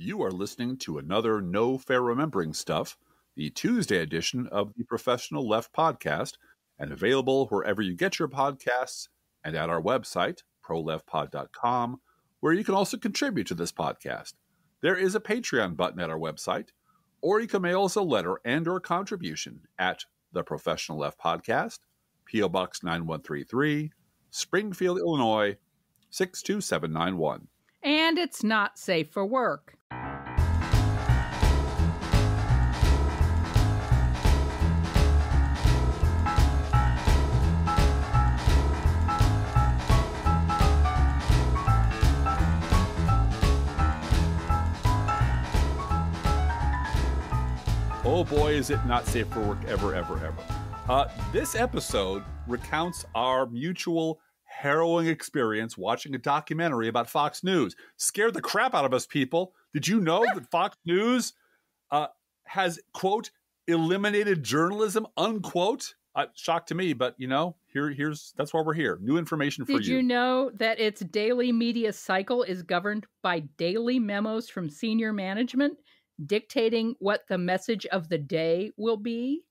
You are listening to another No Fair Remembering Stuff, the Tuesday edition of the Professional Left podcast, and available wherever you get your podcasts and at our website, proleftpod.com, where you can also contribute to this podcast. There is a Patreon button at our website, or you can mail us a letter and or contribution at the Professional Left Podcast, P.O. Box 9133, Springfield, Illinois, 62791. And it's not safe for work. Oh boy, is it not safe for work ever, ever, ever. This episode recounts our mutual harrowing experience watching a documentary about Fox News. Scared the crap out of us, people. Did you know that Fox News has, quote, eliminated journalism, unquote? Shock to me, but, you know, that's why we're here. New information for you. Did you know that its daily media cycle is governed by daily memos from senior management dictating what the message of the day will be?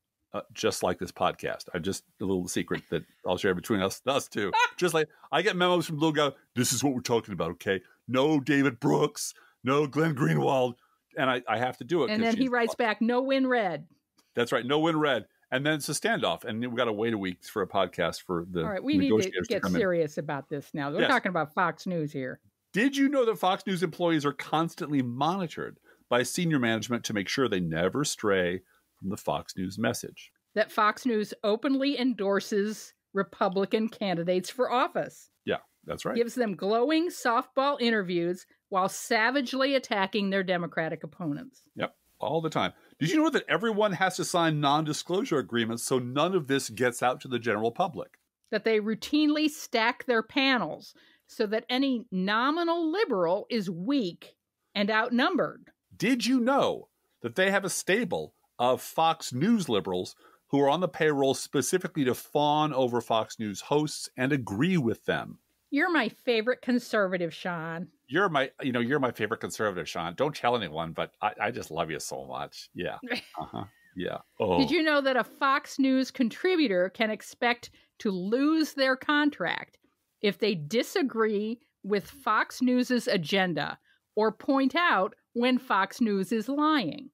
Just like this podcast. A little secret that I'll share between us two. Just like I get memos from little guy, this is what we're talking about, okay? No David Brooks, no Glenn Greenwald, and I have to do it. And then he writes back, no win red. That's right, no win red. And then it's a standoff, and we've got to wait a week for a podcast for the All right, we need to get serious about this now. We're talking about Fox News here. Did you know that Fox News employees are constantly monitored by senior management to make sure they never stray from the Fox News message? That Fox News openly endorses Republican candidates for office. Yeah, that's right. Gives them glowing softball interviews while savagely attacking their Democratic opponents. Yep, all the time. Did you know that everyone has to sign non-disclosure agreements so none of this gets out to the general public? That they routinely stack their panels so that any nominal liberal is weak and outnumbered. Did you know that they have a stable of Fox News liberals who are on the payroll specifically to fawn over Fox News hosts and agree with them? You're my favorite conservative, Sean. You're my favorite conservative, Sean. Don't tell anyone, but I just love you so much. Yeah. Yeah. Oh. Did you know that a Fox News contributor can expect to lose their contract if they disagree with Fox News's agenda or point out when Fox News is lying?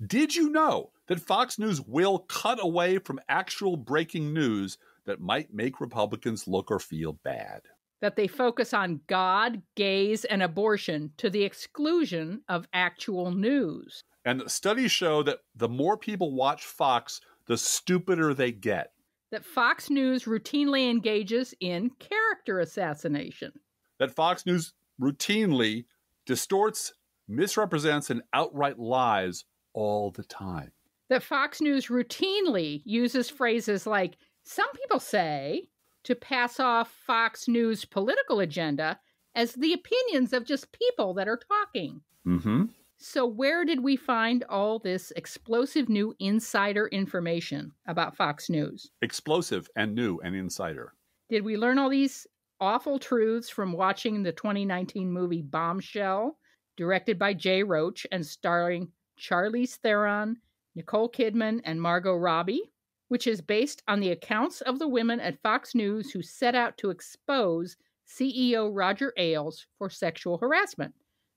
Did you know that Fox News will cut away from actual breaking news that might make Republicans look or feel bad? That they focus on God, gays, and abortion to the exclusion of actual news. And studies show that the more people watch Fox, the stupider they get. That Fox News routinely engages in character assassination. That Fox News routinely distorts, misrepresents, and outright lies all the time. That Fox News routinely uses phrases like, some people say, to pass off Fox News' political agenda as the opinions of just people that are talking. Mm-hmm. So where did we find all this explosive new insider information about Fox News? Explosive and new and insider. Did we learn all these awful truths from watching the 2019 movie Bombshell, directed by Jay Roach and starring Charlize Theron, Nicole Kidman, and Margot Robbie, which is based on the accounts of the women at Fox News who set out to expose CEO Roger Ailes for sexual harassment?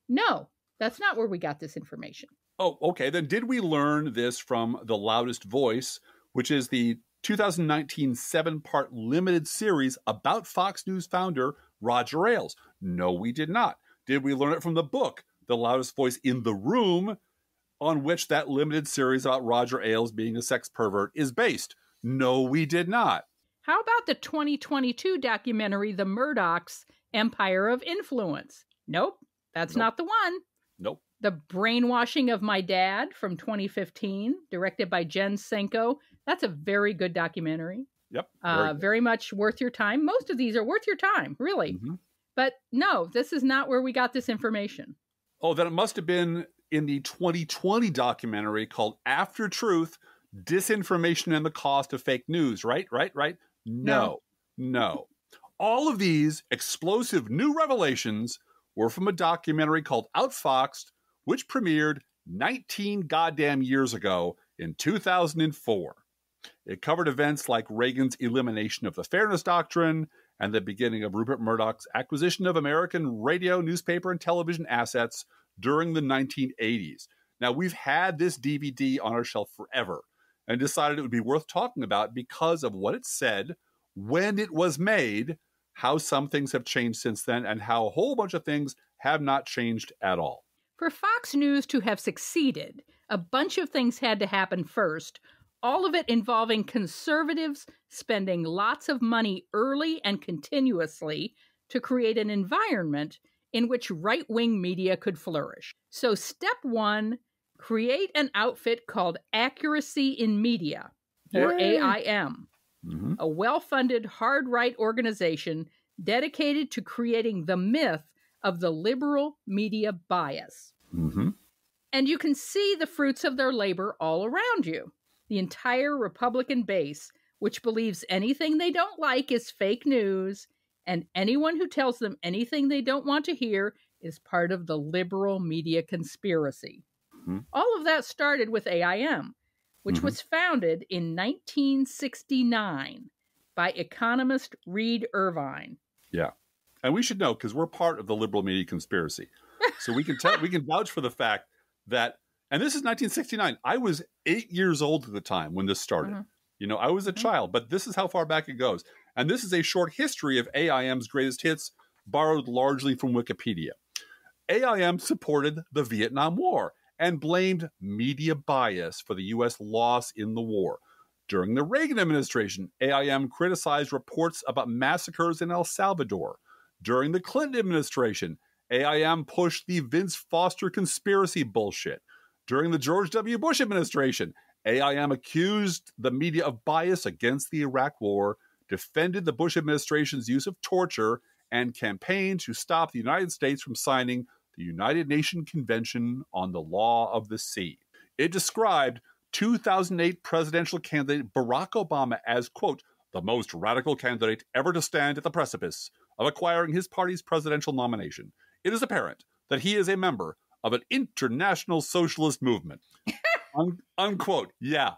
No, that's not where we got this information. Oh, okay. Then did we learn this from The Loudest Voice, which is the 2019 7-part limited series about Fox News founder Roger Ailes? No, we did not. Did we learn it from the book, The Loudest Voice in the Room, on which that limited series about Roger Ailes being a sex pervert is based? No, we did not. How about the 2022 documentary, The Murdochs, Empire of Influence? Nope, that's not the one. Nope. The Brainwashing of My Dad from 2015, directed by Jen Senko. That's a very good documentary. Yep. Very much worth your time. Most of these are worth your time, really. Mm-hmm. But no, this is not where we got this information. Oh, then it must have been in the 2020 documentary called After Truth, Disinformation and the Cost of Fake News, right? No. All of these explosive new revelations were from a documentary called Outfoxed, which premiered 19 goddamn years ago in 2004. It covered events like Reagan's elimination of the Fairness Doctrine and the beginning of Rupert Murdoch's acquisition of American radio, newspaper, and television assets during the 1980s. Now, we've had this DVD on our shelf forever and decided it would be worth talking about because of what it said, when it was made, how some things have changed since then, and how a whole bunch of things have not changed at all. For Fox News to have succeeded, a bunch of things had to happen first, all of it involving conservatives spending lots of money early and continuously to create an environment in which right-wing media could flourish. So step one, create an outfit called Accuracy in Media, or AIM, a well-funded hard-right organization dedicated to creating the myth of the liberal media bias. And you can see the fruits of their labor all around you. The entire Republican base, which believes anything they don't like is fake news, and anyone who tells them anything they don't want to hear is part of the liberal media conspiracy. All of that started with AIM, which was founded in 1969 by economist Reed Irvine. Yeah. And we should know, because we're part of the liberal media conspiracy. So we can vouch for the fact that, and this is 1969. I was 8 years old at the time when this started. You know, I was a child, but this is how far back it goes. And this is a short history of AIM's greatest hits, borrowed largely from Wikipedia. AIM supported the Vietnam War and blamed media bias for the U.S. loss in the war. During the Reagan administration, AIM criticized reports about massacres in El Salvador. During the Clinton administration, AIM pushed the Vince Foster conspiracy bullshit. During the George W. Bush administration, AIM accused the media of bias against the Iraq War, defended the Bush administration's use of torture, and campaigned to stop the United States from signing the United Nations Convention on the Law of the Sea. It described 2008 presidential candidate Barack Obama as, quote, the most radical candidate ever to stand at the precipice of acquiring his party's presidential nomination. It is apparent that he is a member of an international socialist movement. Unquote. Yeah,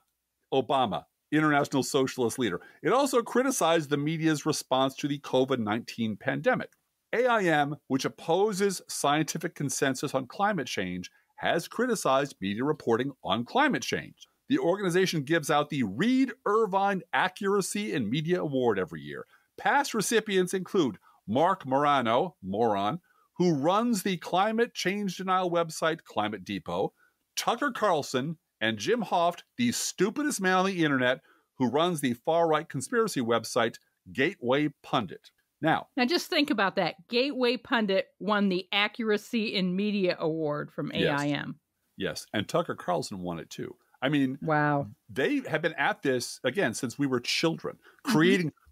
Obama, international socialist leader. It also criticized the media's response to the COVID-19 pandemic. AIM, which opposes scientific consensus on climate change, has criticized media reporting on climate change. The organization gives out the Reed Irvine Accuracy in Media Award every year. Past recipients include Mark Morano, moron, who runs the climate change denial website Climate Depot, Tucker Carlson, and Jim Hoft, the stupidest man on the internet, who runs the far-right conspiracy website Gateway Pundit. Now just think about that. Gateway Pundit won the Accuracy in Media Award from AIM. Yes, and Tucker Carlson won it too. I mean, wow. They have been at this, again, since we were children,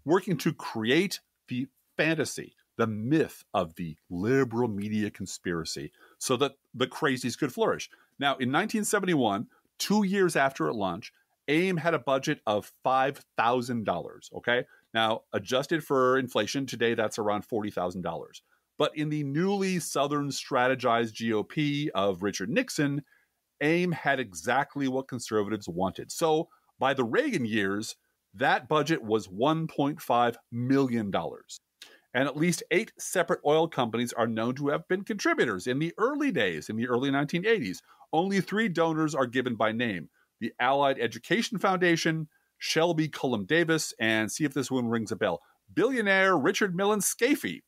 working to create the fantasy, the myth of the liberal media conspiracy so that the crazies could flourish. Now, in 1971, 2 years after it launched, AIM had a budget of $5,000, okay? Now, adjusted for inflation, today that's around $40,000. But in the newly Southern strategized GOP of Richard Nixon, AIM had exactly what conservatives wanted. So by the Reagan years, that budget was $1.5 million. And at least 8 separate oil companies are known to have been contributors in the early days, in the early 1980s. Only 3 donors are given by name: the Allied Education Foundation, Shelby Cullum Davis, and see if this one rings a bell, billionaire Richard Millen Scafee.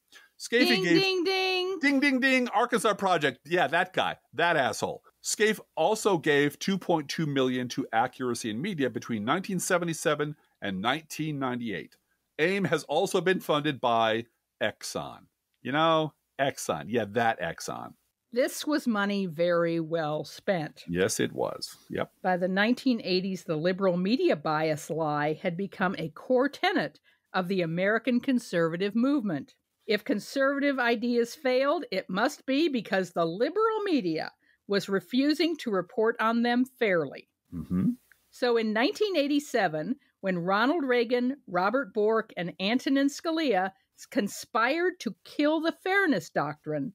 Ding, ding, ding. Ding, ding, ding. Arkansas Project. Yeah, that guy. That asshole. Scaife also gave $2.2 million to Accuracy in Media between 1977 and 1998. AIM has also been funded by Exxon. You know, Exxon. Yeah, that Exxon. This was money very well spent. Yes, it was. Yep. By the 1980s, the liberal media bias lie had become a core tenet of the American conservative movement. If conservative ideas failed, it must be because the liberal media was refusing to report on them fairly. So in 1987, when Ronald Reagan, Robert Bork, and Antonin Scalia conspired to kill the Fairness Doctrine,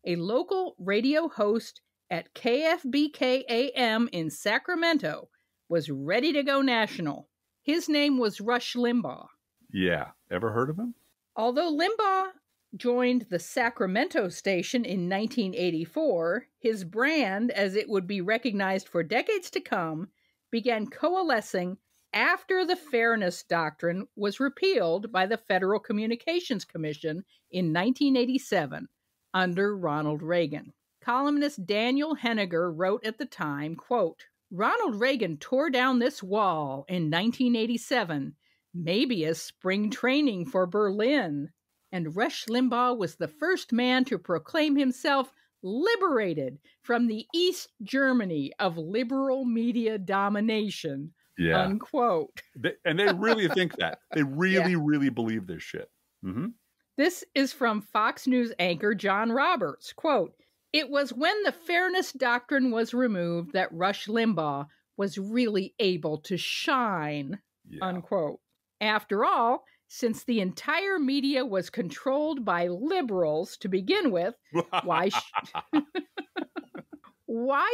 a local radio host at KFBK-AM in Sacramento was ready to go national. His name was Rush Limbaugh. Yeah. Ever heard of him? Although Limbaugh joined the Sacramento station in 1984, his brand, as it would be recognized for decades to come, began coalescing after the Fairness Doctrine was repealed by the Federal Communications Commission in 1987 under Ronald Reagan. Columnist Daniel Henniger wrote at the time, quote, Ronald Reagan tore down this wall in 1987, maybe as spring training for Berlin. And Rush Limbaugh was the first man to proclaim himself liberated from the East Germany of liberal media domination, unquote. And they really think that. They really believe this shit. Mm-hmm. This is from Fox News anchor John Roberts. Quote, it was when the Fairness Doctrine was removed that Rush Limbaugh was really able to shine, unquote. After all, since the entire media was controlled by liberals to begin with, why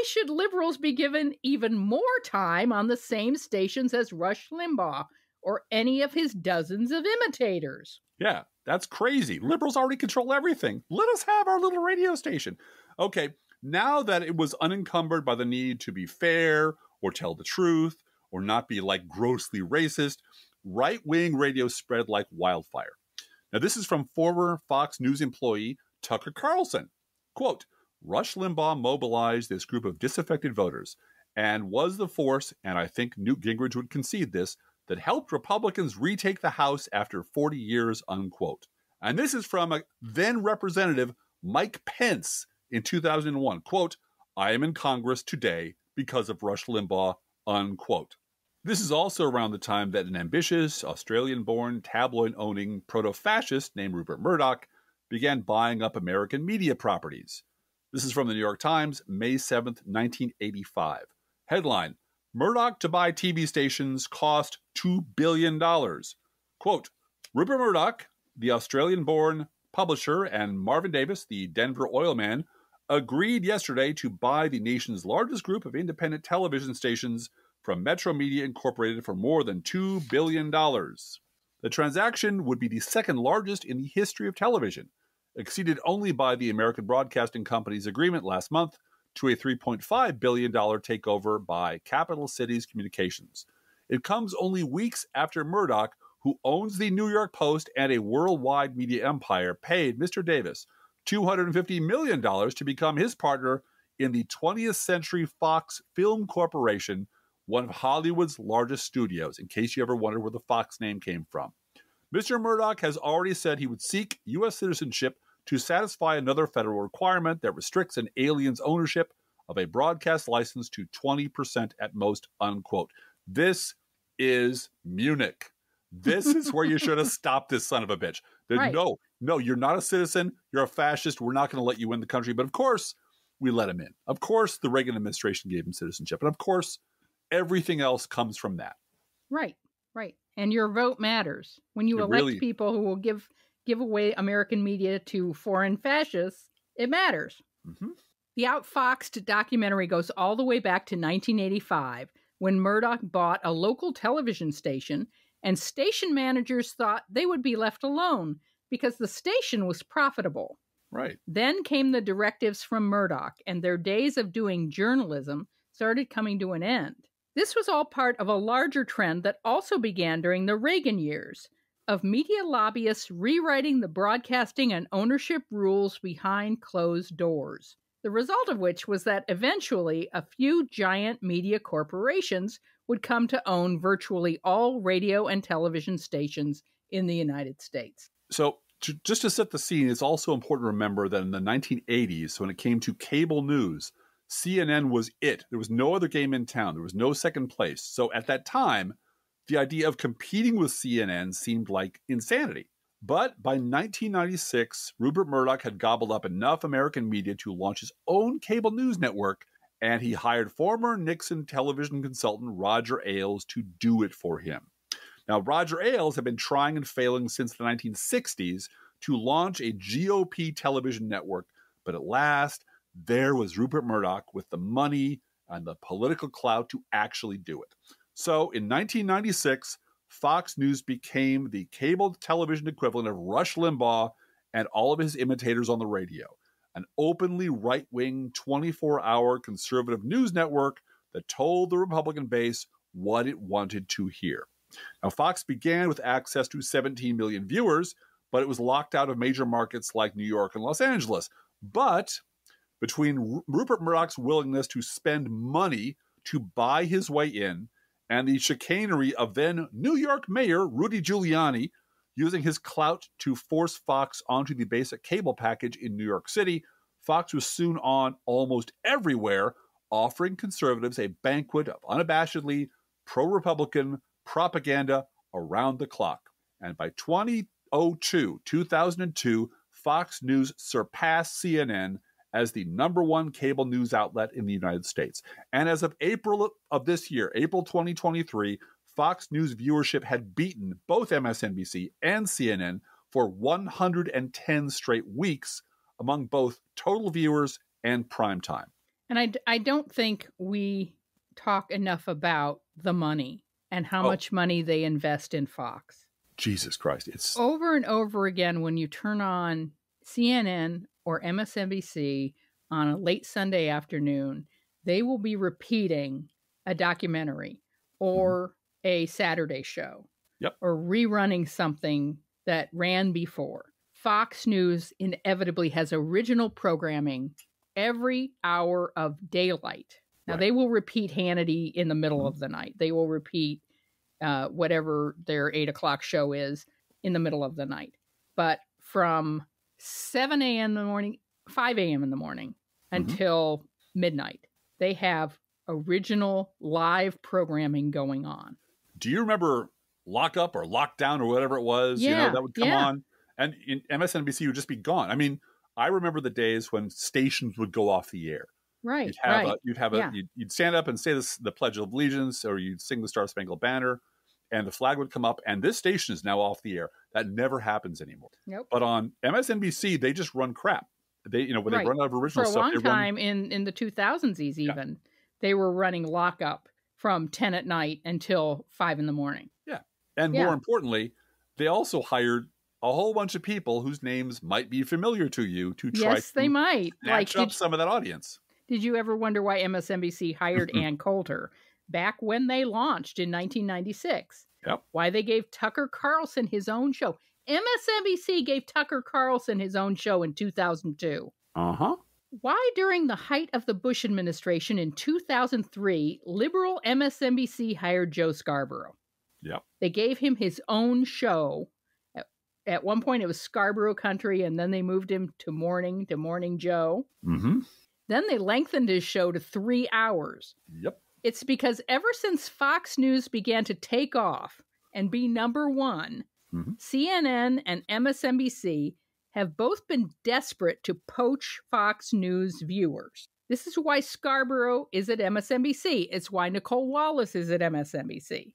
should liberals be given even more time on the same stations as Rush Limbaugh or any of his dozens of imitators? Yeah, that's crazy. Liberals already control everything. Let us have our little radio station. Okay, now that it was unencumbered by the need to be fair or tell the truth or not be like grossly racist, right-wing radio spread like wildfire. Now, this is from former Fox News employee Tucker Carlson. Quote, Rush Limbaugh mobilized this group of disaffected voters and was the force, and I think Newt Gingrich would concede this, that helped Republicans retake the House after 40 years, unquote. And this is from a then Representative Mike Pence in 2001. Quote, I am in Congress today because of Rush Limbaugh, unquote. This is also around the time that an ambitious, Australian-born, tabloid-owning proto-fascist named Rupert Murdoch began buying up American media properties. This is from the New York Times, May 7th, 1985. Headline, Murdoch to buy TV stations cost $2 billion. Quote, Rupert Murdoch, the Australian-born publisher, and Marvin Davis, the Denver oil man, agreed yesterday to buy the nation's largest group of independent television stations from Metro Media Incorporated for more than $2 billion. The transaction would be the second largest in the history of television, exceeded only by the American Broadcasting Company's agreement last month to a $3.5 billion takeover by Capital Cities Communications. It comes only weeks after Murdoch, who owns the New York Post and a worldwide media empire, paid Mr. Davis $250 million to become his partner in the 20th Century Fox Film Corporation, one of Hollywood's largest studios, in case you ever wondered where the Fox name came from. Mr. Murdoch has already said he would seek U.S. citizenship to satisfy another federal requirement that restricts an alien's ownership of a broadcast license to 20% at most, unquote. This is Munich. This is where you should have stopped this son of a bitch. Right. No, you're not a citizen. You're a fascist. We're not going to let you in the country. But of course, we let him in. Of course, the Reagan administration gave him citizenship. And of course, everything else comes from that. Right. And your vote matters. When you elect people who will give away American media to foreign fascists, it matters. Mm-hmm. The Outfoxed documentary goes all the way back to 1985, when Murdoch bought a local television station, and station managers thought they would be left alone because the station was profitable. Right. Then came the directives from Murdoch, and their days of doing journalism started coming to an end. This was all part of a larger trend that also began during the Reagan years, of media lobbyists rewriting the broadcasting and ownership rules behind closed doors. The result of which was that eventually a few giant media corporations would come to own virtually all radio and television stations in the United States. So just to set the scene, it's also important to remember that in the 1980s, when it came to cable news, CNN was it. There was no other game in town. There was no second place. So at that time, the idea of competing with CNN seemed like insanity. But by 1996, Rupert Murdoch had gobbled up enough American media to launch his own cable news network, and he hired former Nixon television consultant Roger Ailes to do it for him. Now, Roger Ailes had been trying and failing since the 1960s to launch a GOP television network, but at last, there was Rupert Murdoch with the money and the political clout to actually do it. So in 1996, Fox News became the cable television equivalent of Rush Limbaugh and all of his imitators on the radio, an openly right-wing, 24-hour conservative news network that told the Republican base what it wanted to hear. Now, Fox began with access to 17 million viewers, but it was locked out of major markets like New York and Los Angeles. But between Rupert Murdoch's willingness to spend money to buy his way in and the chicanery of then New York Mayor Rudy Giuliani using his clout to force Fox onto the basic cable package in New York City, Fox was soon on almost everywhere, offering conservatives a banquet of unabashedly pro-Republican propaganda around the clock. And by 2002, Fox News surpassed CNN as the number one cable news outlet in the United States. And as of April of this year, April 2023, Fox News viewership had beaten both MSNBC and CNN for 110 straight weeks among both total viewers and prime time. And I don't think we talk enough about the money and how much money they invest in Fox. Jesus Christ. It's over and over again when you turn on CNN or MSNBC on a late Sunday afternoon, they will be repeating a documentary or a Saturday show or rerunning something that ran before. Fox News inevitably has original programming every hour of daylight. Now, they will repeat Hannity in the middle of the night. They will repeat whatever their 8 o'clock show is in the middle of the night. But from 7 a.m. in the morning, 5 a.m. in the morning until midnight, they have original live programming going on. Do you remember Lock Up or Lock Down or whatever it was? Yeah, that would come on, and in MSNBC would just be gone. I mean, I remember the days when stations would go off the air. Right. You'd stand up and say the Pledge of Allegiance, or you'd sing the Star Spangled Banner, and the flag would come up, and this station is now off the air. That never happens anymore. Nope. But on MSNBC, they just run crap. They, when they run out of original stuff. For a long time in the 2000s even, they were running Lock Up from 10 at night until 5 in the morning. Yeah. And more importantly, they also hired a whole bunch of people whose names might be familiar to you to try they might snatch up some of that audience. Did you ever wonder why MSNBC hired Ann Coulter back when they launched in 1996? Yep. Why they gave Tucker Carlson his own show. MSNBC gave Tucker Carlson his own show in 2002. Uh-huh. Why, during the height of the Bush administration in 2003, liberal MSNBC hired Joe Scarborough? Yep. They gave him his own show. At one point, it was Scarborough Country, and then they moved him to Morning Joe. Mm-hmm. Then they lengthened his show to 3 hours. Yep. It's because ever since Fox News began to take off and be number one, CNN and MSNBC have both been desperate to poach Fox News viewers. This is why Scarborough is at MSNBC. It's why Nicole Wallace is at MSNBC.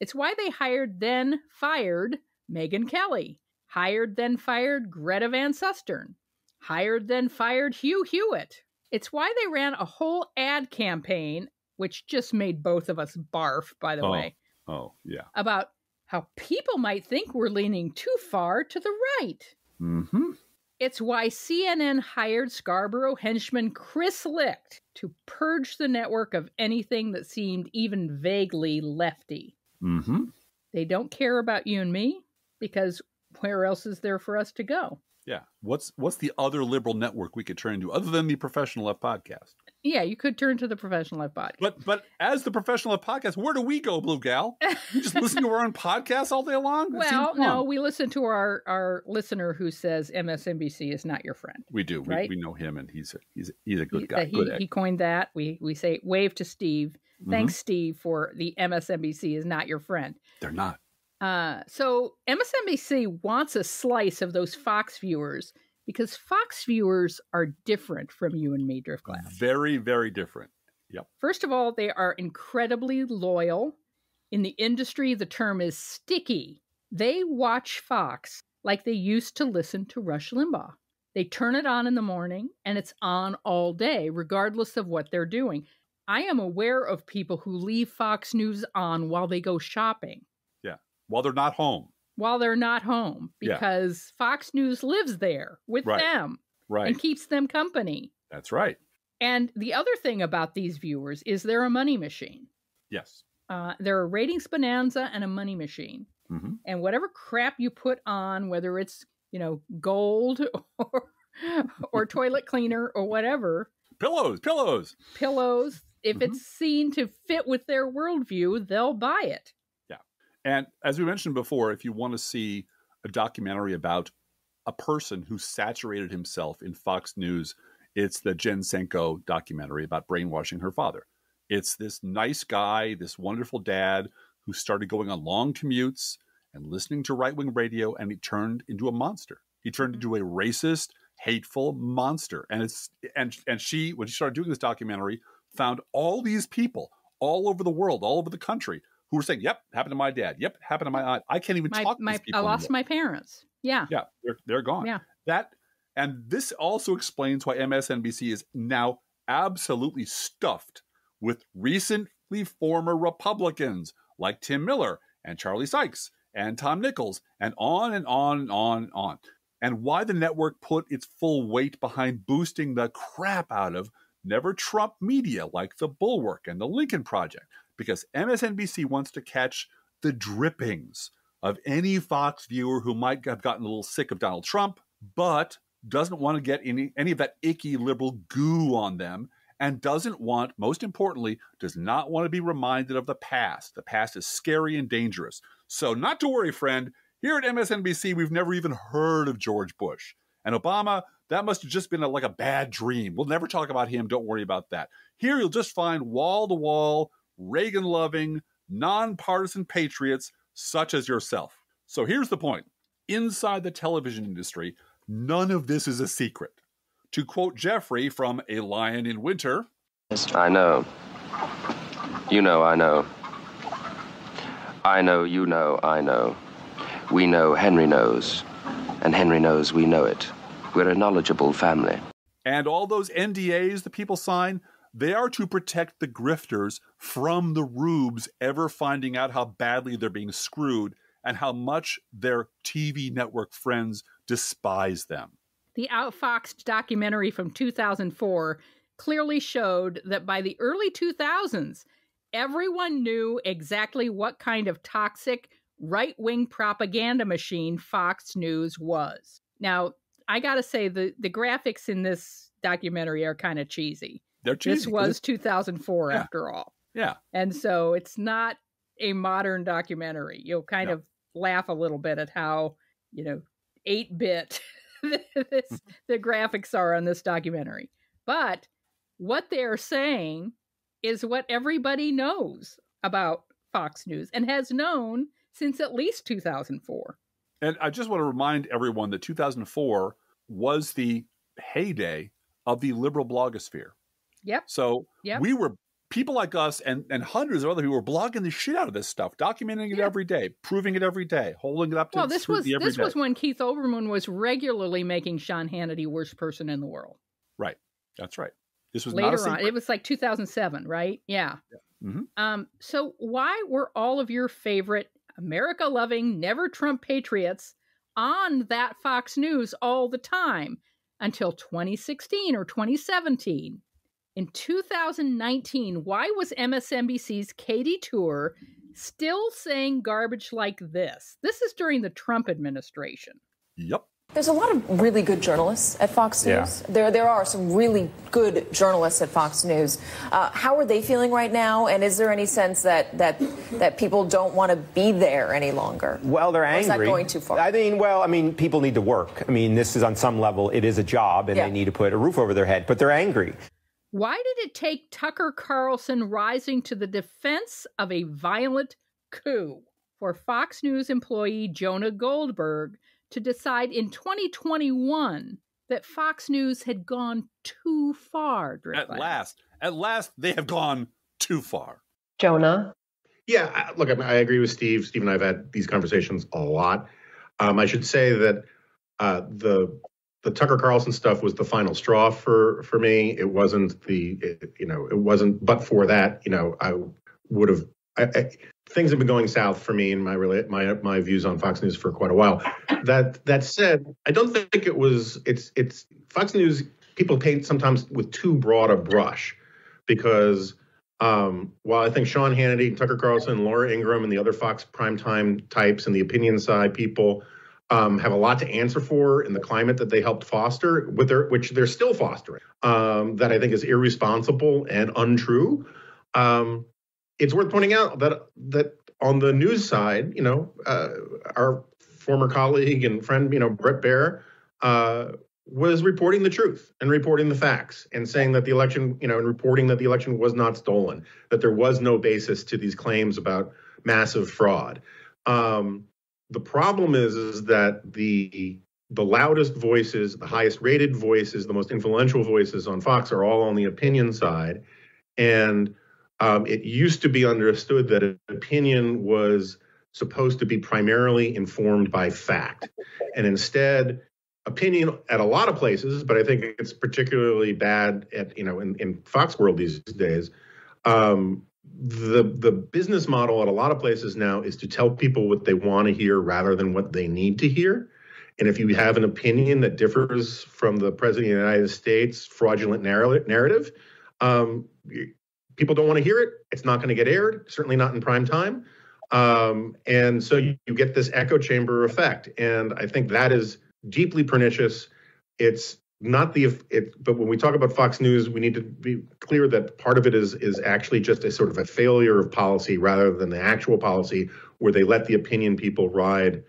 It's why they hired then fired Megyn Kelly, hired then fired Greta Van Susteren, hired then fired Hugh Hewitt. It's why they ran a whole ad campaign, which just made both of us barf, by the way. Oh, yeah. About how people might think we're leaning too far to the right. Mm-hmm. It's why CNN hired Scarborough henchman Chris Licht to purge the network of anything that seemed even vaguely lefty. Mm-hmm. They don't care about you and me, because where else is there for us to go? Yeah. What's the other liberal network we could turn to other than the Professional Left podcast? Yeah, you could turn to the Professional Left podcast. But as the Professional Left podcast, where do we go, Blue Gal? You just listen to our own podcast all day long? Well, no, we listen to our listener who says MSNBC is not your friend. We do. Right? We know him, and he's a good guy. He coined that. We say wave to Steve. Thanks, Steve, for the MSNBC is not your friend. They're not. So MSNBC wants a slice of those Fox viewers because Fox viewers are different from you and me, Driftglass. Very, very different. Yep. First of all, they are incredibly loyal. In the industry, the term is sticky. They watch Fox like they used to listen to Rush Limbaugh. They turn it on in the morning, and it's on all day, regardless of what they're doing. I am aware of people who leave Fox News on while they go shopping. Yeah. While they're not home. While they're not home, because Fox News lives there with them and keeps them company. That's right. And the other thing about these viewers is they're a money machine. Yes. They're a ratings bonanza and a money machine. Mm-hmm. And whatever crap you put on, whether it's, gold or toilet cleaner or whatever. Pillows. If it's seen to fit with their worldview, they'll buy it. Yeah. And as we mentioned before, if you want to see a documentary about a person who saturated himself in Fox News, it's the Jen Senko documentary about brainwashing her father. It's this nice guy, this wonderful dad who started going on long commutes and listening to right-wing radio, and he turned into a monster. He turned into a racist, hateful monster. And she, when she started doing this documentary, found all these people all over the world, all over the country, who were saying, "Yep, happened to my dad. Yep, happened to my aunt. I can't even talk to these people I lost anymore. my parents." Yeah. Yeah, they're gone. Yeah. And this also explains why MSNBC is now absolutely stuffed with recently former Republicans like Tim Miller and Charlie Sykes and Tom Nichols and on and on and on and on. And why the network put its full weight behind boosting the crap out of Never Trump media like The Bulwark and The Lincoln Project, because MSNBC wants to catch the drippings of any Fox viewer who might have gotten a little sick of Donald Trump, but doesn't want to get any of that icky liberal goo on them, and doesn't want, most importantly, does not want to be reminded of the past. The past is scary and dangerous. So not to worry, friend. Here at MSNBC, we've never even heard of George Bush. And Obama, that must have just been like a bad dream. We'll never talk about him. Don't worry about that. Here you'll just find wall-to-wall, Reagan-loving, nonpartisan patriots such as yourself. So here's the point. Inside the television industry, none of this is a secret. To quote Jeffrey from A Lion in Winter, I know. You know I know. I know, you know, I know. We know Henry knows. And Henry knows we know it. We're a knowledgeable family. And all those NDAs the people sign, they are to protect the grifters from the rubes ever finding out how badly they're being screwed and how much their TV network friends despise them. The Outfoxed documentary from 2004 clearly showed that by the early 2000s, everyone knew exactly what kind of toxic right-wing propaganda machine Fox News was. Now, I gotta say, the graphics in this documentary are kind of cheesy. They're cheesy. This was 2004 after all. Yeah. And so it's not a modern documentary. You'll kind of laugh a little bit at how, 8-bit the graphics are on this documentary. But what they're saying is what everybody knows about Fox News and has known since at least 2004. And I just want to remind everyone that 2004 was the heyday of the liberal blogosphere. Yep. So we were, people like us and hundreds of other people were blogging the shit out of this stuff, documenting it every day, proving it every day, holding it up to scrutiny every day. This was when Keith Olbermann was regularly making Sean Hannity worst person in the world. Right. That's right. This was later not a secret. on. It was like 2007, right? Yeah. Mm-hmm. So why were all of your favorite America-loving, never Trump patriots on that Fox News all the time until 2016 or 2017? In 2019, why was MSNBC's Katie Tour still saying garbage like this? This is during the Trump administration. Yep. There's a lot of really good journalists at Fox News. There are some really good journalists at Fox News. How are they feeling right now? And is there any sense that people don't want to be there any longer? Well, they're angry. Or is that going too far? I mean, people need to work. I mean, this is on some level, it is a job, and they need to put a roof over their head. But they're angry. Why did it take Tucker Carlson rising to the defense of a violent coup for Fox News employee Jonah Goldberg to decide in 2021 that Fox News had gone too far? Driftglass. At last, they have gone too far. Jonah? Yeah, look, I agree with Steve. Steve and I have had these conversations a lot. I should say that the the Tucker Carlson stuff was the final straw for me. It wasn't it wasn't, but for that, I would have, things have been going south for me and my views on Fox News for quite a while. That said, I don't think it's Fox News, people paint sometimes with too broad a brush, because while I think Sean Hannity, Tucker Carlson, Laura Ingraham, and the other Fox primetime types and the opinion side people have a lot to answer for in the climate that they helped foster, which they're still fostering, that I think is irresponsible and untrue. It's worth pointing out that on the news side, our former colleague and friend, Brett Baer, was reporting the truth and reporting the facts and saying that the election, and reporting that the election was not stolen, that there was no basis to these claims about massive fraud. The problem is that the loudest voices, the highest rated voices, the most influential voices on Fox are all on the opinion side. And it used to be understood that an opinion was supposed to be primarily informed by fact. And instead, opinion at a lot of places, but I think it's particularly bad at, in Fox world these days, the business model at a lot of places now is to tell people what they want to hear rather than what they need to hear. And if you have an opinion that differs from the President of the United States fraudulent narrative, people don't want to hear it. It's not going to get aired, certainly not in prime time. And so you get this echo chamber effect. And I think that is deeply pernicious. It's not but when we talk about Fox News, we need to be clear that part of it is actually just a sort of a failure of policy rather than the actual policy, where they let the opinion people ride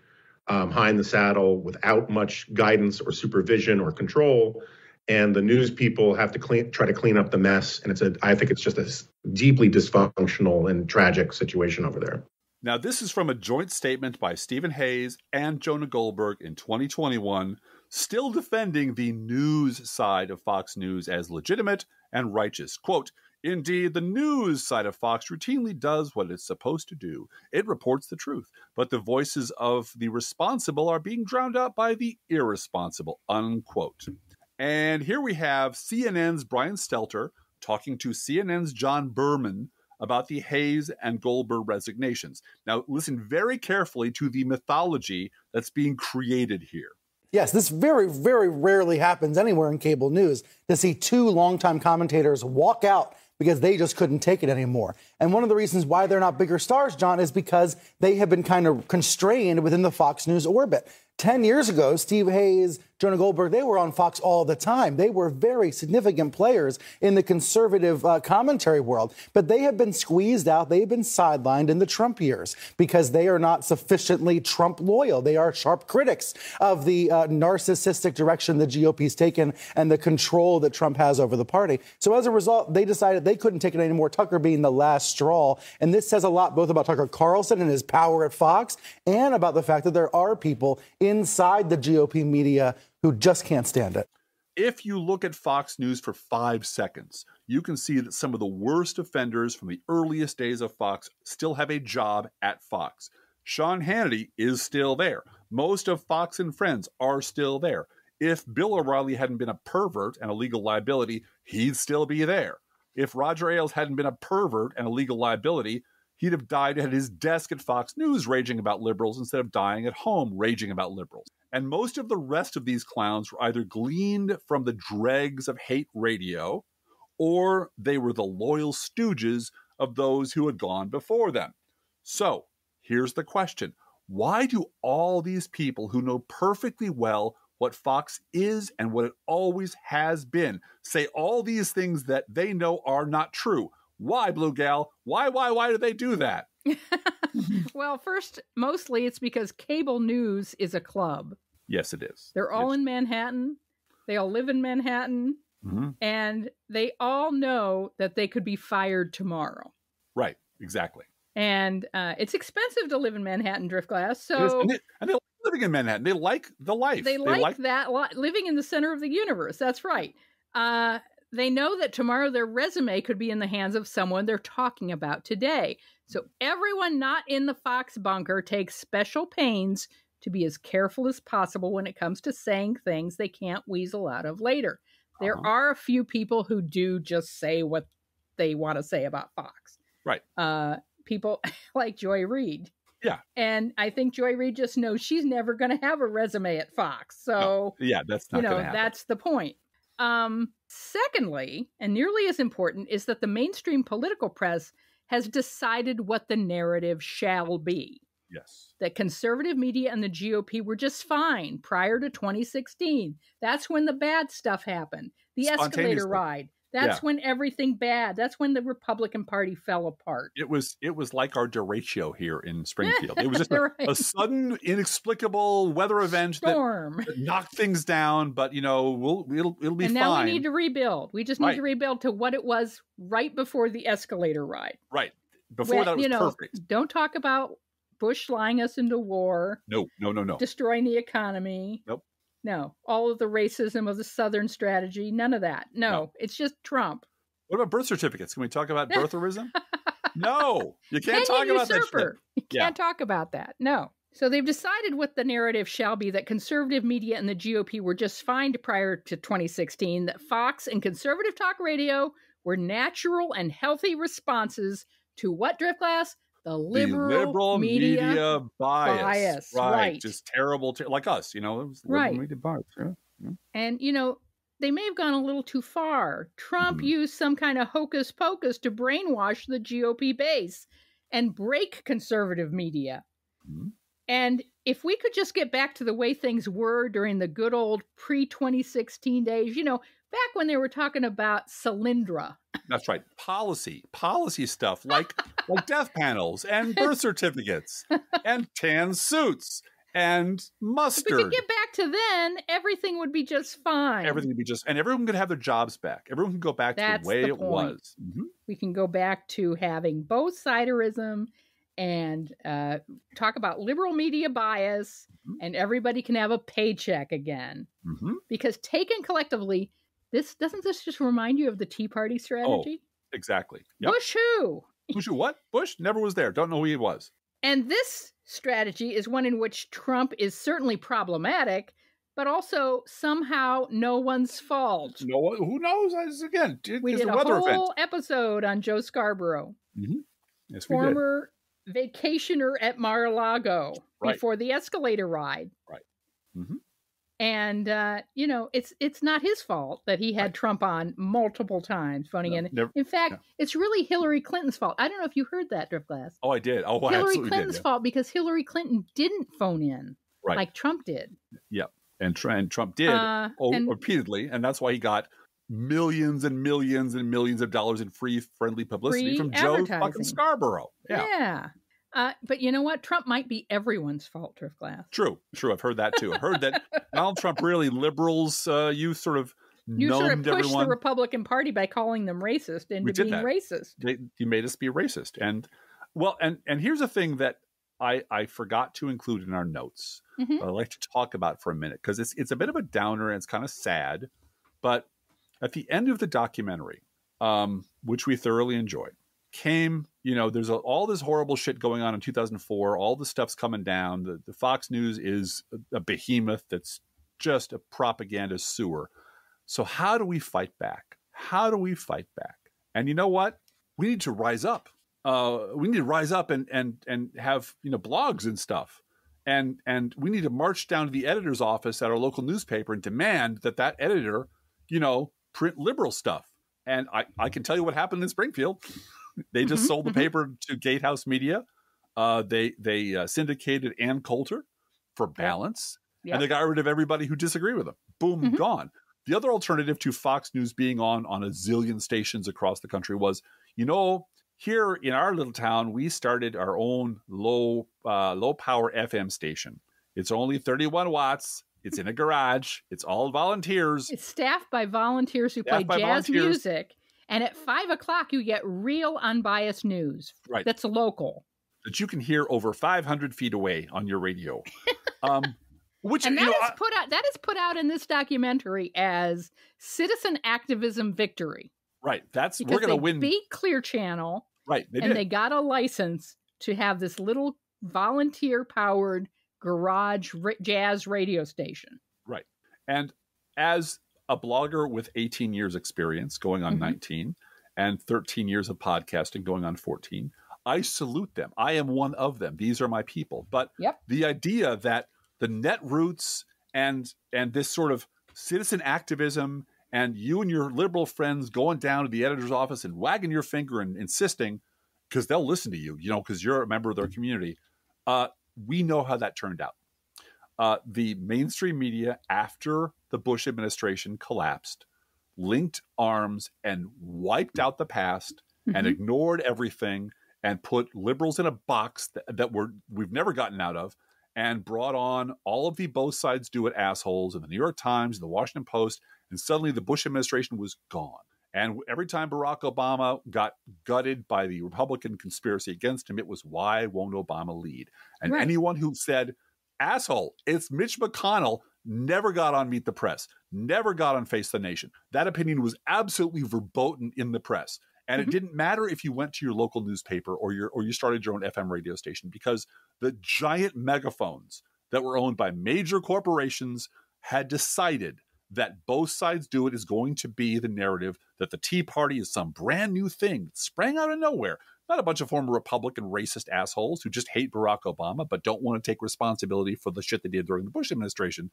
high in the saddle without much guidance or supervision or control. And the news people have to try to clean up the mess. And I think it's just a deeply dysfunctional and tragic situation over there. Now, this is from a joint statement by Stephen Hayes and Jonah Goldberg in 2021, still defending the news side of Fox News as legitimate and righteous. Quote, "Indeed, the news side of Fox routinely does what it's supposed to do. It reports the truth, but the voices of the responsible are being drowned out by the irresponsible," unquote. And here we have CNN's Brian Stelter talking to CNN's John Berman about the Hayes and Goldberg resignations. Now, listen very carefully to the mythology that's being created here. Yes, this very, very rarely happens anywhere in cable news, to see two longtime commentators walk out because they just couldn't take it anymore. And one of the reasons why they're not bigger stars, John, is because they have been kind of constrained within the Fox News orbit. 10 years ago, Steve Hayes, Jonah Goldberg, they were on Fox all the time. They were very significant players in the conservative commentary world. But they have been squeezed out. They've been sidelined in the Trump years because they are not sufficiently Trump loyal. They are sharp critics of the narcissistic direction the GOP's taken and the control that Trump has over the party. So as a result, they decided they couldn't take it anymore, Tucker being the last straw. And this says a lot both about Tucker Carlson and his power at Fox and about the fact that there are people inside the GOP media who just can't stand it. If you look at Fox News for 5 seconds, you can see that some of the worst offenders from the earliest days of Fox still have a job at Fox. Sean Hannity is still there. Most of Fox and Friends are still there. If Bill O'Reilly hadn't been a pervert and a legal liability, he'd still be there. If Roger Ailes hadn't been a pervert and a legal liability, he'd have died at his desk at Fox News raging about liberals instead of dying at home raging about liberals. And most of the rest of these clowns were either gleaned from the dregs of hate radio, or they were the loyal stooges of those who had gone before them. So, here's the question. Why do all these people who know perfectly well what Fox is and what it always has been say all these things that they know are not true? Why, Blue Gal? Why do they do that? Well, first, mostly it's because cable news is a club. Yes, it is. They're all in Manhattan. They all live in Manhattan. Mm-hmm. And they all know that they could be fired tomorrow. Right, exactly. And it's expensive to live in Manhattan, Driftglass. So, and they like living in Manhattan. They like the life. They like that living in the center of the universe. That's right. They know that tomorrow their resume could be in the hands of someone they're talking about today. So everyone not in the Fox bunker takes special pains to be as careful as possible when it comes to saying things they can't weasel out of later. There are a few people who do just say what they want to say about Fox. Right. People like Joy Reid. Yeah. And I think Joy Reid just knows she's never going to have a resume at Fox. So, yeah, that's not going to happen. That's the point. Secondly, and nearly as important, is that the mainstream political press has decided what the narrative shall be. Yes. That conservative media and the GOP were just fine prior to 2016. That's when the bad stuff happened. The escalator ride. That's when everything bad. That's when the Republican Party fell apart. It was like our derecho here in Springfield. It was just a sudden, inexplicable weather event that knocked things down. But it'll be fine. And now we need to rebuild. We just need to rebuild to what it was right before the escalator ride. Right before that was perfect. Don't talk about Bush flying us into war. No. Destroying the economy. Nope. No, all of the racism of the Southern strategy, none of that. No, it's just Trump. What about birth certificates? Can we talk about birtherism? No, you can't talk about that shit. You can't talk about that. No. So they've decided what the narrative shall be, that conservative media and the GOP were just fine prior to 2016, that Fox and conservative talk radio were natural and healthy responses to what, Driftglass? The liberal media bias. Right. Just terrible, like us, it was liberal media bias. Yeah. And, they may have gone a little too far. Trump used some kind of hocus pocus to brainwash the GOP base and break conservative media. And if we could just get back to the way things were during the good old pre-2016 days, back when they were talking about Solyndra. That's right. Policy stuff like death panels and birth certificates and tan suits and mustard. If we could get back to then, everything would be just fine. Everything would be and everyone could have their jobs back. Everyone can go back to the way it was. We can go back to having both siderism and talk about liberal media bias, and everybody can have a paycheck again. Because taken collectively, doesn't this just remind you of the Tea Party strategy? Oh, exactly. Yep. Bush who? Bush who? What? Bush never was there. Don't know who he was. And this strategy is one in which Trump is certainly problematic, but also somehow no one's fault. No one, who knows? Again, we did a whole episode on Joe Scarborough. Yes, we former vacationer at Mar-a-Lago before the escalator ride. Right. And, it's not his fault that he had Trump on multiple times phoning in. In fact, it's really Hillary Clinton's fault. I don't know if you heard that, Driftglass. Oh, I did. Oh, Hillary absolutely Clinton's did, fault because Hillary Clinton didn't phone in like Trump did. Yep. And Trump did repeatedly. And that's why he got millions and millions and millions of dollars in free, friendly publicity from Joe fucking Scarborough. Yeah. But you know what? Trump might be everyone's fault, Driftglass. True. I've heard that too. I heard that Donald Trump really liberals, you sort of pushed the Republican Party by calling them racist into being racist. He made us be racist. And here's a thing that I forgot to include in our notes. But I'd like to talk about for a minute because it's a bit of a downer and it's kind of sad. But at the end of the documentary, which we thoroughly enjoyed, came, there's all this horrible shit going on in 2004. All the stuff's coming down. The Fox News is a behemoth that's just a propaganda sewer. So how do we fight back? And you know what? We need to rise up. We need to rise up and have blogs and stuff. And we need to march down to the editor's office at our local newspaper and demand that editor, print liberal stuff. And I can tell you what happened in Springfield. They just sold the paper to Gatehouse Media. They syndicated Ann Coulter for Balance. And they got rid of everybody who disagreed with them. Boom, gone. The other alternative to Fox News being on a zillion stations across the country was, here in our little town, we started our own low power FM station. It's only 31 watts. It's in a garage. It's all volunteers. It's staffed by volunteers who play jazz music. And at 5 o'clock, you get real unbiased news. Right. That's local. That you can hear over 500 feet away on your radio. That is put out in this documentary as citizen activism victory. Right. We're going to win. They beat Clear Channel. Right. They got a license to have this little volunteer-powered garage jazz radio station. Right. And as a blogger with 18 years experience, going on 19, and 13 years of podcasting, going on 14, I salute them. I am one of them. These are my people. But the idea that the netroots and this sort of citizen activism and you and your liberal friends going down to the editor's office and wagging your finger and insisting, because they'll listen to you, because you're a member of their community. We know how that turned out. The mainstream media, after the Bush administration collapsed, linked arms and wiped out the past and ignored everything and put liberals in a box that we've never gotten out of, and brought on all of the both sides do it assholes in the New York Times and the Washington Post, and suddenly the Bush administration was gone. And every time Barack Obama got gutted by the Republican conspiracy against him, it was, why won't Obama lead? And anyone who said, asshole, it's Mitch McConnell, never got on Meet the Press, never got on Face the Nation. That opinion was absolutely verboten in the press. And it didn't matter if you went to your local newspaper or you started your own FM radio station, because the giant megaphones that were owned by major corporations had decided that both sides do it is going to be the narrative, that the Tea Party is some brand new thing that sprang out of nowhere. Not a bunch of former Republican racist assholes who just hate Barack Obama but don't want to take responsibility for the shit they did during the Bush administration.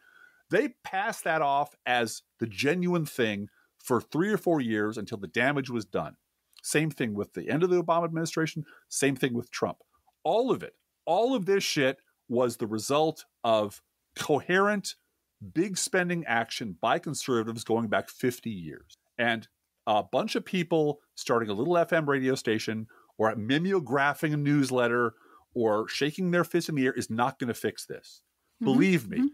They passed that off as the genuine thing for 3 or 4 years until the damage was done. Same thing with the end of the Obama administration. Same thing with Trump. All of it, all of this shit was the result of coherent, big spending action by conservatives going back 50 years. And a bunch of people starting a little FM radio station or mimeographing a newsletter or shaking their fist in the air is not going to fix this. Believe me,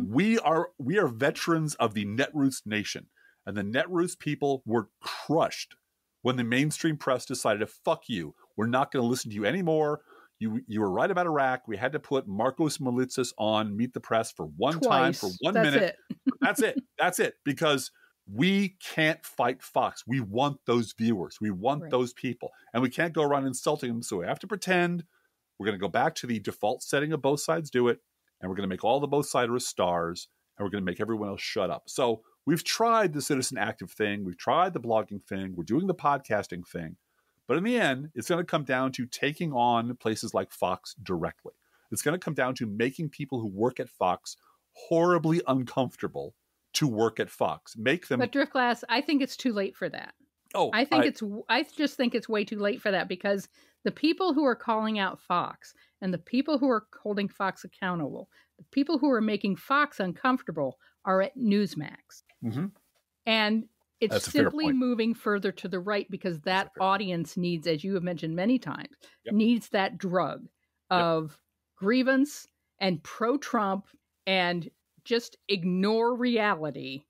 we are veterans of the Netroots nation. And the Netroots people were crushed when the mainstream press decided to, fuck you, we're not going to listen to you anymore. You were right about Iraq. We had to put Marcos Malitzis on Meet the Press for one time, for 1 minute. That's it. Because we can't fight Fox. We want those viewers. We want those people. And we can't go around insulting them. So we have to pretend we're going to go back to the default setting of both sides do it. And we're going to make all the both siders stars. And we're going to make everyone else shut up. So we've tried the citizen active thing. We've tried the blogging thing. We're doing the podcasting thing. But in the end, it's going to come down to taking on places like Fox directly. It's going to come down to making people who work at Fox horribly uncomfortable to work at Fox. Make them. But Driftglass, I think it's too late for that. I just think it's way too late for that, because the people who are calling out Fox and the people who are holding Fox accountable, the people who are making Fox uncomfortable are at Newsmax. And it's simply moving further to the right, because that audience needs, as you have mentioned many times, needs that drug of grievance and pro-Trump and just ignore reality.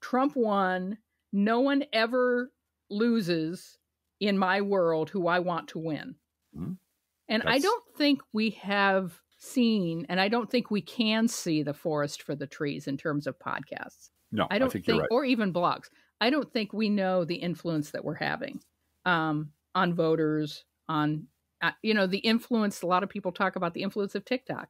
Trump won. No one ever loses in my world who I want to win. And I don't think we have seen, and I don't think we can see the forest for the trees in terms of podcasts. No, I think you're right. Or even blogs. I don't think we know the influence that we're having on voters, on, the influence. A lot of people talk about the influence of TikTok.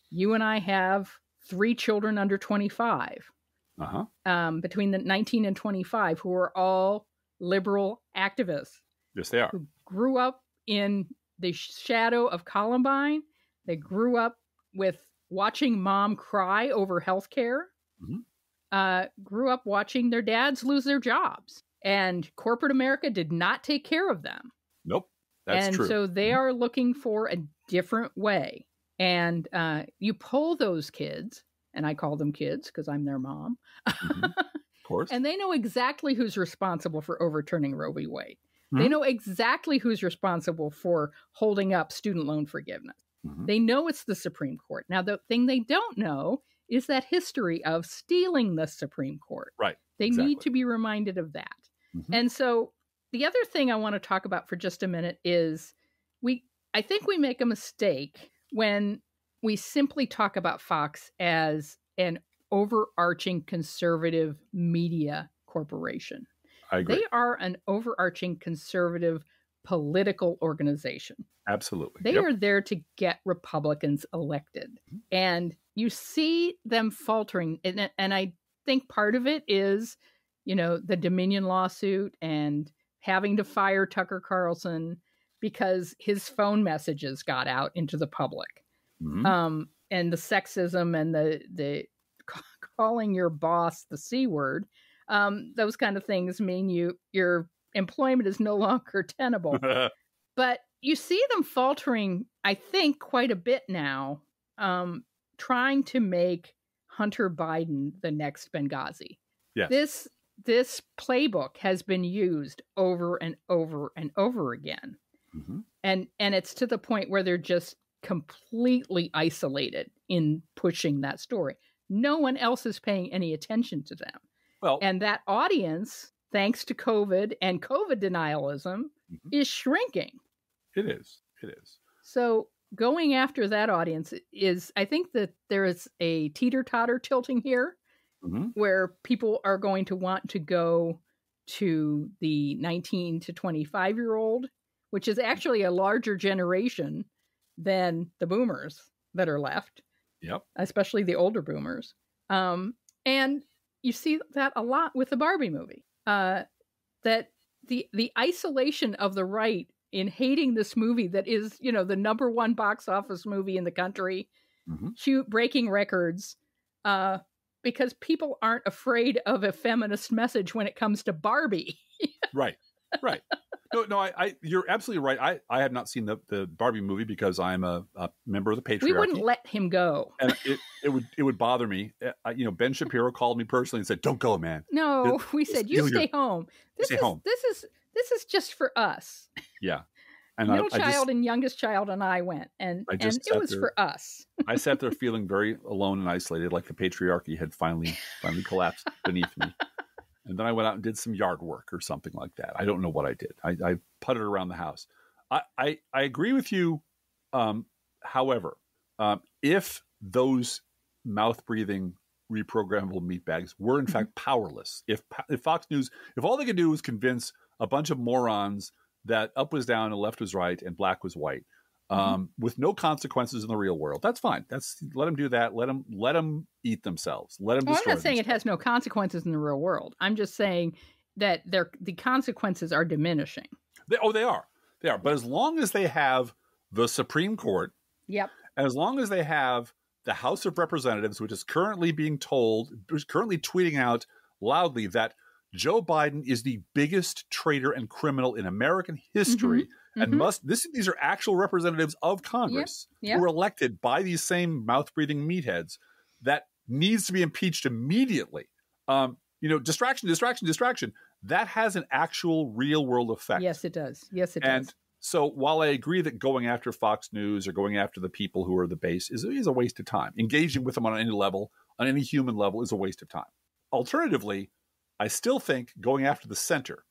You and I have 3 children under 25, between the 19 and 25, who are all liberal activists. Yes, they are. Who grew up in the shadow of Columbine. They grew up with watching mom cry over healthcare. Grew up watching their dads lose their jobs, and corporate America did not take care of them. Nope, that's true. And so they are looking for a different way. And you poll those kids, and I call them kids because I'm their mom. Of course. And they know exactly who's responsible for overturning Roe v. Wade. They know exactly who's responsible for holding up student loan forgiveness. They know it's the Supreme Court. Now, the thing they don't know is that history of stealing the Supreme Court. Right. They need to be reminded of that. And so the other thing I want to talk about for just a minute is I think we make a mistake when we simply talk about Fox as an overarching conservative media corporation. I agree. They are an overarching conservative political organization. Absolutely. They are there to get Republicans elected. And you see them faltering. And I think part of it is, the Dominion lawsuit and having to fire Tucker Carlson because his phone messages got out into the public. And the sexism and the calling your boss the C word, those kind of things mean your employment is no longer tenable. But you see them faltering, I think, quite a bit now, trying to make Hunter Biden the next Benghazi. Yes. This playbook has been used over and over and over again. And it's to the point where they're just completely isolated in pushing that story. No one else is paying any attention to them. Well, and that audience, thanks to COVID and COVID denialism, is shrinking. It is. So going after that audience is, I think that there is a teeter-totter tilting here where people are going to want to go to the 19 to 25-year-old, which is actually a larger generation than the boomers that are left. Yep. Especially the older boomers. And you see that a lot with the Barbie movie. That the isolation of the right in hating this movie that is, the #1 box office movie in the country, breaking records, because people aren't afraid of a feminist message when it comes to Barbie. Right. No, you're absolutely right. I have not seen the Barbie movie because I'm a member of the patriarchy. We wouldn't let him go. And it would bother me. Ben Shapiro called me personally and said, "Don't go, man." No, we said, "You stay home. This is just for us." Yeah. And Middle child and youngest child and I went, and it was for us. I sat there feeling very alone and isolated, like the patriarchy had finally collapsed beneath me. And then I went out and did some yard work or something like that. I don't know what I did. I putted around the house. I agree with you. However, if those mouth-breathing reprogrammable meatbags were in fact powerless, if Fox News, if all they could do was convince a bunch of morons that up was down and left was right and black was white, with no consequences in the real world, that's fine. Let them do that. Let them eat themselves. Let them. I'm not saying it has no consequences in the real world. I'm just saying that the consequences are diminishing. They are. But as long as they have the Supreme Court, and as long as they have the House of Representatives, which is currently tweeting out loudly that Joe Biden is the biggest traitor and criminal in American history, and these are actual representatives of Congress who were elected by these same mouth-breathing meatheads, that needs to be impeached immediately. Distraction. That has an actual real-world effect. Yes, it does. And so while I agree that going after Fox News or going after the people who are the base is a waste of time, engaging with them on any level, on any human level, is a waste of time. Alternatively, I still think going after the center,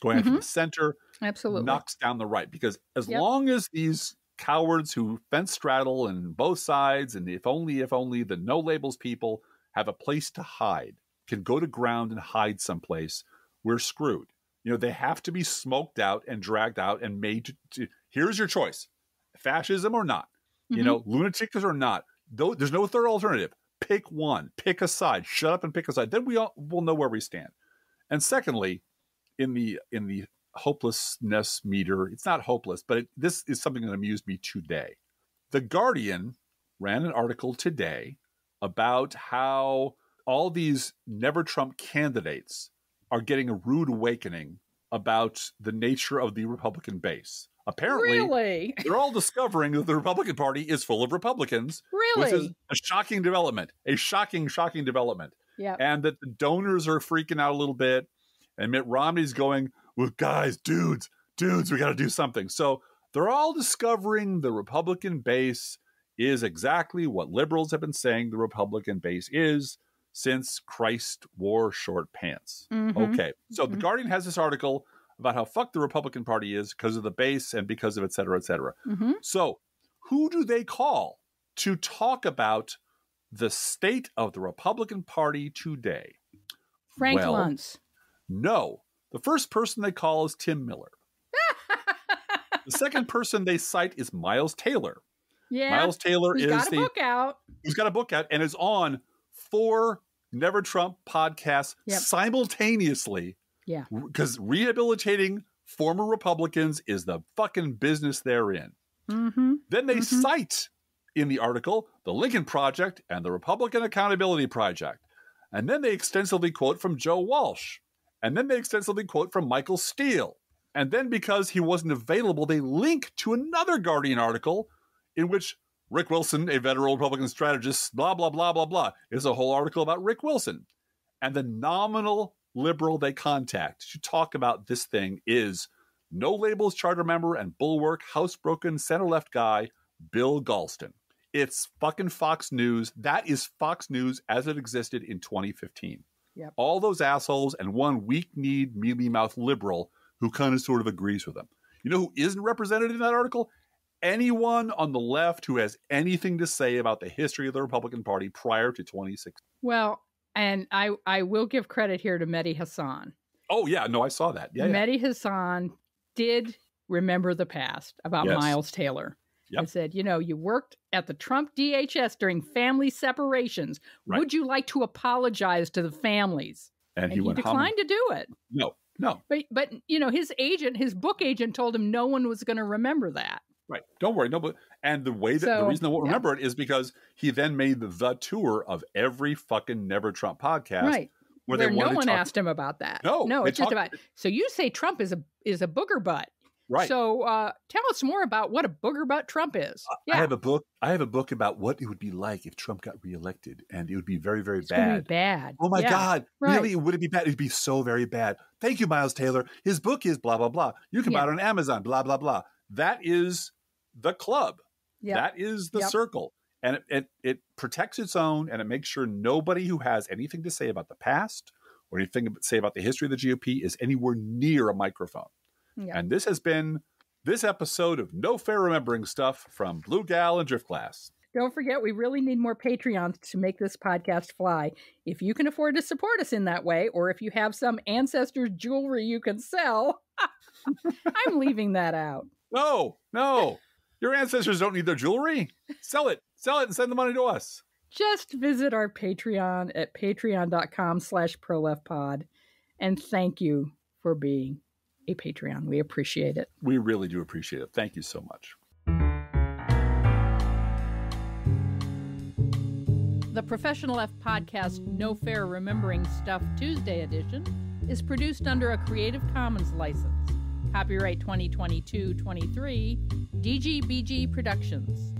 absolutely knocks down the right, because as long as these cowards who fence straddle and both sides, and if only the no labels people have a place to hide, can go to ground and hide someplace, we're screwed. They have to be smoked out and dragged out and made to here's your choice: fascism or not, lunatics or not. There's no third alternative. Pick one, pick a side, shut up and pick a side. Then we'll know where we stand. And secondly, in the hopelessness meter, it's not hopeless, but this is something that amused me today. The Guardian ran an article today about how all these Never Trump candidates are getting a rude awakening about the nature of the Republican base. Apparently, they're all discovering that the Republican Party is full of Republicans. Really? Which is a shocking development. A shocking development. Yeah. And that the donors are freaking out a little bit. And Mitt Romney's going, well, guys, dudes, we got to do something. So they're all discovering the Republican base is exactly what liberals have been saying the Republican base is since Christ wore short pants. Okay. So the Guardian has this article about how fucked the Republican Party is because of the base and because of et cetera, et cetera. So who do they call to talk about the state of the Republican Party today? Frank Luntz. No. The first person they call is Tim Miller. The second person they cite is Miles Taylor. Yeah. Miles Taylor Who's got a book out. He's got a book out and is on 4 Never Trump podcasts simultaneously. Yeah. Because rehabilitating former Republicans is the fucking business they're in. Mm-hmm. Then they cite in the article the Lincoln Project and the Republican Accountability Project. And then they extensively quote from Joe Walsh. And then they extensively quote from Michael Steele. And then because he wasn't available, they link to another Guardian article in which Rick Wilson, a veteran Republican strategist, blah, blah, blah, blah, blah, is a whole article about Rick Wilson. And the nominal liberal they contact to talk about this thing is No Labels charter member and bulwark, housebroken, center-left guy, Bill Galston. It's fucking Fox News. That is Fox News as it existed in 2015. Yep. All those assholes and one weak-kneed, mealy-mouthed liberal who kind of sort of agrees with them. You know who isn't represented in that article? Anyone on the left who has anything to say about the history of the Republican Party prior to 2016. Well, and I will give credit here to Mehdi Hassan. Oh, yeah. No, I saw that. Yeah, Mehdi Hassan did remember the past about Miles Taylor. Yep. And said, you know, you worked at the Trump DHS during family separations. Right. Would you like to apologize to the families? And he declined to do it. No. But you know, his book agent told him no one was going to remember that. Right. Don't worry. No, but and the reason they won't remember it is because he then made the tour of every fucking Never Trump podcast. Right. Where no one asked him about that. No, it's just about. So you say Trump is a booger butt. Right. So tell us more about what a booger butt Trump is. I have a book about what it would be like if Trump got reelected, and it would be very, very bad. Bad. Oh my God! Right. Really? Would it be bad? It'd be so very bad. Thank you, Miles Taylor. His book is blah blah blah. You can buy it on Amazon. Blah blah blah. That is the club. Yep. That is the circle, and it protects its own, and it makes sure nobody who has anything to say about the past or anything to say about the history of the GOP is anywhere near a microphone. Yeah. And this has been this episode of No Fair Remembering Stuff from Blue Gal and Driftglass. Don't forget, we really need more Patreons to make this podcast fly. If you can afford to support us in that way, or if you have some ancestors' jewelry you can sell, I'm leaving that out. No. Your ancestors don't need their jewelry. Sell it and send the money to us. Just visit our Patreon at patreon.com/proleftpod. And thank you for being a Patreon. We appreciate it. We really do appreciate it. Thank you so much. The Professional Left podcast, No Fair Remembering Stuff Tuesday edition, is produced under a Creative Commons license. Copyright 2022-23, DGBG Productions.